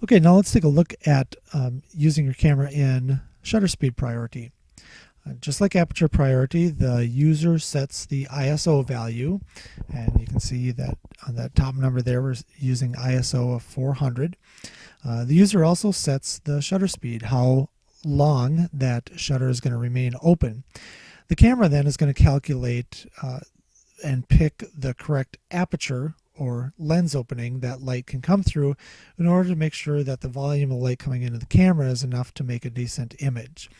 Okay, now let's take a look at using your camera in shutter speed priority. Just like aperture priority, the user sets the ISO value, and you can see that on that top number there we're using ISO of 400. The user also sets the shutter speed, how long that shutter is going to remain open. The camera then is going to calculate and pick the correct aperture or lens opening that light can come through in order to make sure that the volume of light coming into the camera is enough to make a decent image.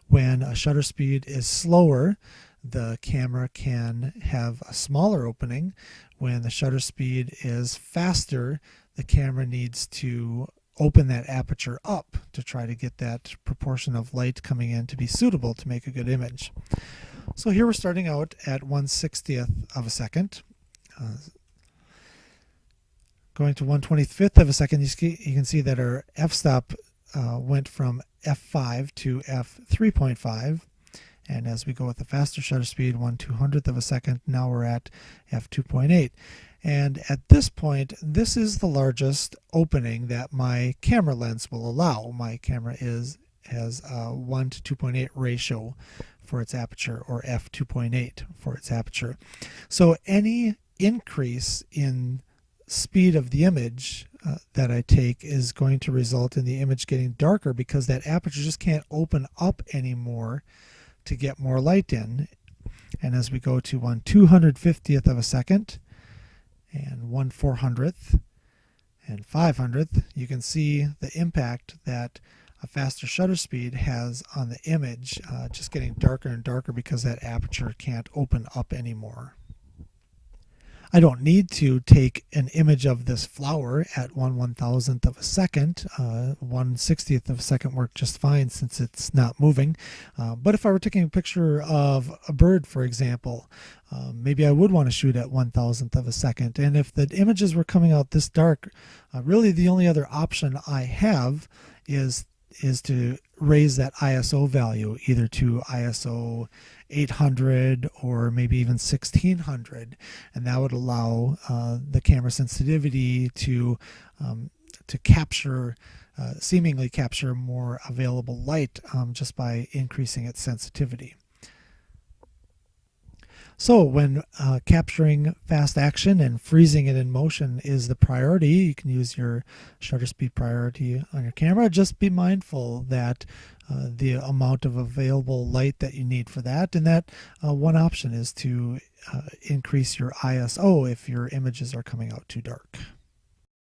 When a shutter speed is slower, the camera can have a smaller opening. When the shutter speed is faster, the camera needs to open that aperture up to try to get that proportion of light coming in to be suitable to make a good image. So here we're starting out at 1/60th of a second. Going to 1/25th of a second, you can see that our f-stop went from f5 to f3.5. And as we go with the faster shutter speed, 1/200th of a second, now we're at f2.8. And at this point, this is the largest opening that my camera lens will allow. My camera has a 1 to 2.8 ratio for its aperture, or f2.8 for its aperture. So any increase in speed of the image that I take is going to result in the image getting darker, because that aperture just can't open up anymore to get more light in. And as we go to 1/250th of a second and 1/400th and 500th, you can see the impact that a faster shutter speed has on the image, just getting darker and darker because that aperture can't open up anymore. I don't need to take an image of this flower at 1/1000th of a second. 1/60th of a second worked just fine since it's not moving. But if I were taking a picture of a bird, for example, maybe I would want to shoot at 1/1000th of a second. And if the images were coming out this dark, really the only other option I have is to raise that ISO value either to ISO 800 or maybe even 1600, and that would allow the camera sensitivity to capture, seemingly capture more available light just by increasing its sensitivity. So when capturing fast action and freezing it in motion is the priority, you can use your shutter speed priority on your camera. Just be mindful that the amount of available light that you need for that, and that one option is to increase your ISO if your images are coming out too dark.